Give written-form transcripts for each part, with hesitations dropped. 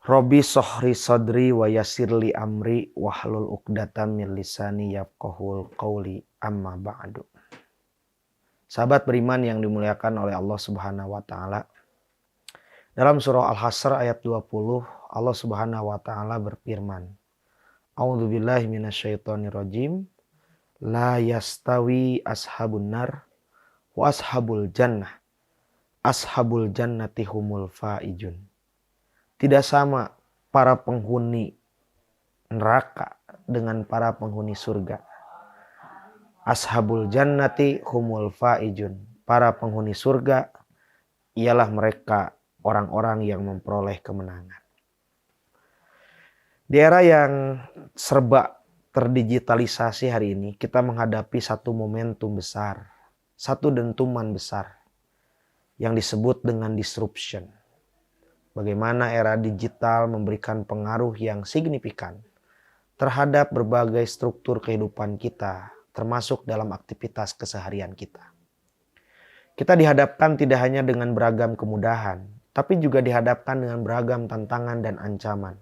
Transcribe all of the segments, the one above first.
Robi sohri sodri wa yasirli amri wahlul uqdatam min lisani yafqahul qawli amma ba'du. Sahabat beriman yang dimuliakan oleh Allah Subhanahu wa taala. Dalam surah Al-Hasr ayat 20, Allah Subhanahu wa taala berfirman, A'udzubillahi minasyaitonirrajim. La yastawi ashabun nar wa ashabul jannah. Ashabul jannati humul faizun. Tidak sama para penghuni neraka dengan para penghuni surga. Ashabul jannati humul faizun. Para penghuni surga ialah mereka orang-orang yang memperoleh kemenangan. Di era yang serba terdigitalisasi hari ini, kita menghadapi satu momentum besar, satu dentuman besar yang disebut dengan disruption. Bagaimana era digital memberikan pengaruh yang signifikan terhadap berbagai struktur kehidupan kita, termasuk dalam aktivitas keseharian kita. Kita dihadapkan tidak hanya dengan beragam kemudahan, tapi juga dihadapkan dengan beragam tantangan dan ancaman.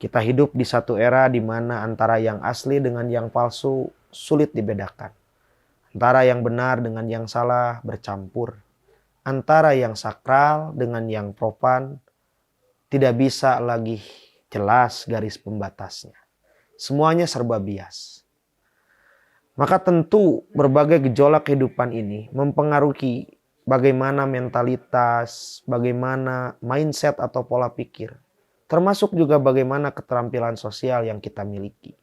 Kita hidup di satu era di mana antara yang asli dengan yang palsu sulit dibedakan. Antara yang benar dengan yang salah bercampur. Antara yang sakral dengan yang profan tidak bisa lagi jelas garis pembatasnya. Semuanya serba bias. Maka tentu berbagai gejolak kehidupan ini mempengaruhi bagaimana mentalitas, bagaimana mindset atau pola pikir. Termasuk juga bagaimana keterampilan sosial yang kita miliki.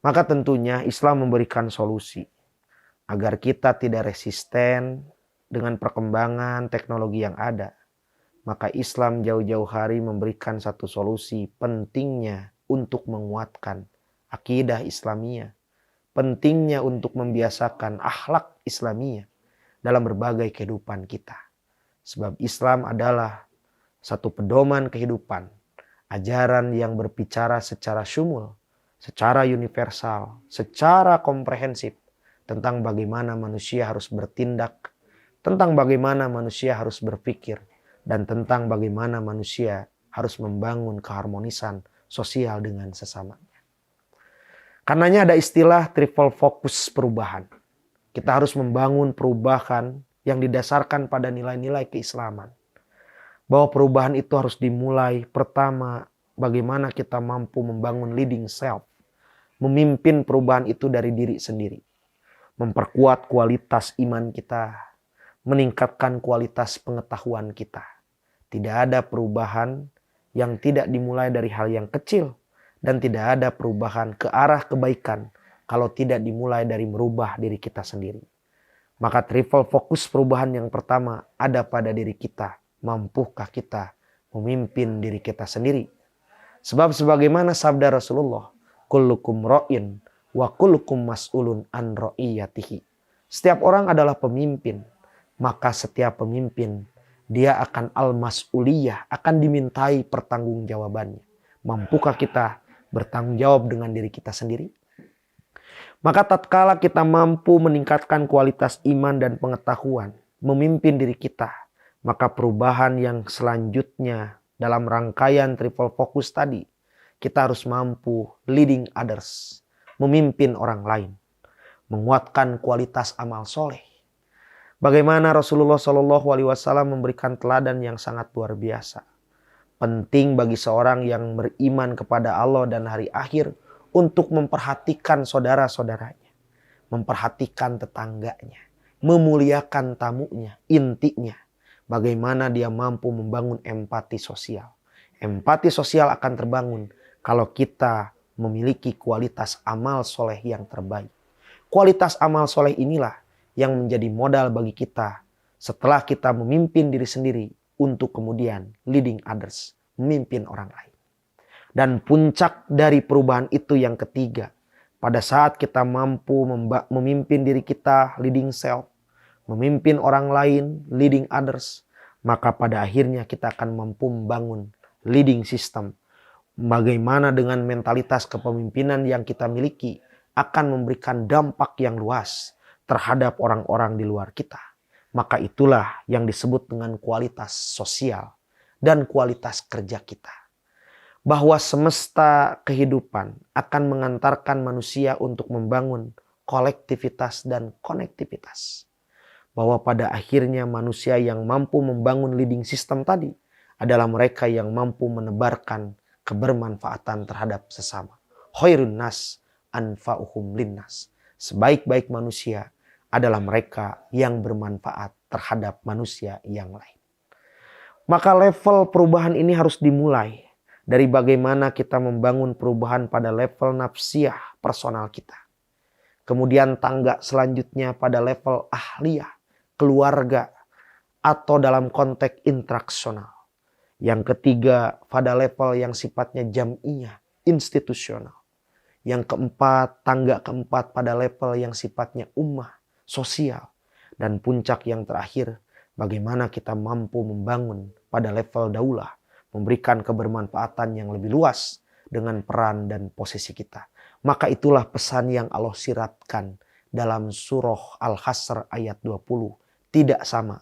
Maka tentunya Islam memberikan solusi agar kita tidak resisten dengan perkembangan teknologi yang ada. Maka Islam jauh-jauh hari memberikan satu solusi pentingnya untuk menguatkan akidah Islamiyah. Pentingnya untuk membiasakan akhlak Islamiyah dalam berbagai kehidupan kita. Sebab Islam adalah satu pedoman kehidupan, ajaran yang berbicara secara syumul, secara universal, secara komprehensif tentang bagaimana manusia harus bertindak, tentang bagaimana manusia harus berpikir, dan tentang bagaimana manusia harus membangun keharmonisan sosial dengan sesamanya. Karenanya ada istilah triple fokus perubahan. Kita harus membangun perubahan yang didasarkan pada nilai-nilai keislaman. Bahwa perubahan itu harus dimulai pertama bagaimana kita mampu membangun leading self. Memimpin perubahan itu dari diri sendiri. Memperkuat kualitas iman kita. Meningkatkan kualitas pengetahuan kita. Tidak ada perubahan yang tidak dimulai dari hal yang kecil. Dan tidak ada perubahan ke arah kebaikan kalau tidak dimulai dari merubah diri kita sendiri. Maka triple fokus perubahan yang pertama ada pada diri kita. Mampukah kita memimpin diri kita sendiri? Sebab sebagaimana sabda Rasulullah, kullukum ra'in wa kullukum mas'ulun an ra'iyatihi. Setiap orang adalah pemimpin, maka setiap pemimpin dia akan al-mas'uliyah, akan dimintai pertanggungjawabannya. Mampukah kita bertanggung jawab dengan diri kita sendiri? Maka tatkala kita mampu meningkatkan kualitas iman dan pengetahuan, memimpin diri kita, maka perubahan yang selanjutnya dalam rangkaian triple focus tadi, kita harus mampu leading others, memimpin orang lain, menguatkan kualitas amal soleh. Bagaimana Rasulullah SAW memberikan teladan yang sangat luar biasa. Penting bagi seorang yang beriman kepada Allah dan hari akhir untuk memperhatikan saudara-saudaranya, memperhatikan tetangganya, memuliakan tamunya, intinya. Bagaimana dia mampu membangun empati sosial. Empati sosial akan terbangun kalau kita memiliki kualitas amal soleh yang terbaik. Kualitas amal soleh inilah yang menjadi modal bagi kita setelah kita memimpin diri sendiri untuk kemudian leading others, memimpin orang lain. Dan puncak dari perubahan itu yang ketiga, pada saat kita mampu memimpin diri kita, leading self, memimpin orang lain, leading others, maka pada akhirnya kita akan mampu membangun leading system. Bagaimana dengan mentalitas kepemimpinan yang kita miliki akan memberikan dampak yang luas terhadap orang-orang di luar kita. Maka itulah yang disebut dengan kualitas sosial. dan kualitas kerja kita. Bahwa semesta kehidupan akan mengantarkan manusia untuk membangun kolektivitas dan konektivitas. Bahwa pada akhirnya manusia yang mampu membangun leading system tadi adalah mereka yang mampu menebarkan kebermanfaatan terhadap sesama. Khairun nas anfa'uhum linnas. Sebaik-baik manusia adalah mereka yang bermanfaat terhadap manusia yang lain. Maka level perubahan ini harus dimulai dari bagaimana kita membangun perubahan pada level nafsiyah personal kita. Kemudian tangga selanjutnya pada level ahliyah, keluarga, atau dalam konteks interaksional. Yang ketiga pada level yang sifatnya jam'iyah, institusional. Yang keempat, tangga keempat pada level yang sifatnya ummah, sosial. Dan puncak yang terakhir, bagaimana kita mampu membangun pada level daulah, memberikan kebermanfaatan yang lebih luas dengan peran dan posisi kita. Maka itulah pesan yang Allah siratkan dalam surah Al-Hasr ayat 20. Tidak sama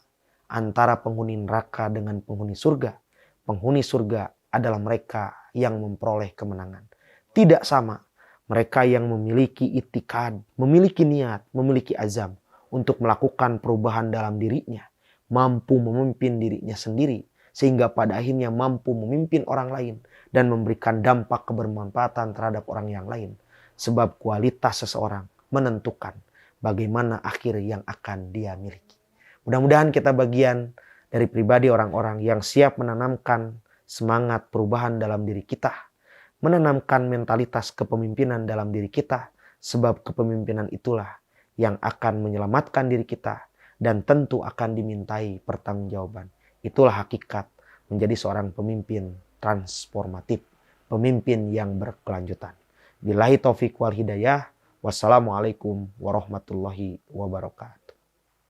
antara penghuni neraka dengan penghuni surga. Penghuni surga adalah mereka yang memperoleh kemenangan. Tidak sama mereka yang memiliki itikad, memiliki niat, memiliki azam untuk melakukan perubahan dalam dirinya. Mampu memimpin dirinya sendiri sehingga pada akhirnya mampu memimpin orang lain dan memberikan dampak kebermanfaatan terhadap orang yang lain. Sebab kualitas seseorang menentukan bagaimana akhir yang akan dia miliki. Mudah-mudahan kita bagian dari pribadi orang-orang yang siap menanamkan semangat perubahan dalam diri kita. Menanamkan mentalitas kepemimpinan dalam diri kita. Sebab kepemimpinan itulah yang akan menyelamatkan diri kita. Dan tentu akan dimintai pertanggungjawaban. Itulah hakikat menjadi seorang pemimpin transformatif. Pemimpin yang berkelanjutan. Billahi taufiq wal hidayah. Wassalamualaikum warahmatullahi wabarakatuh.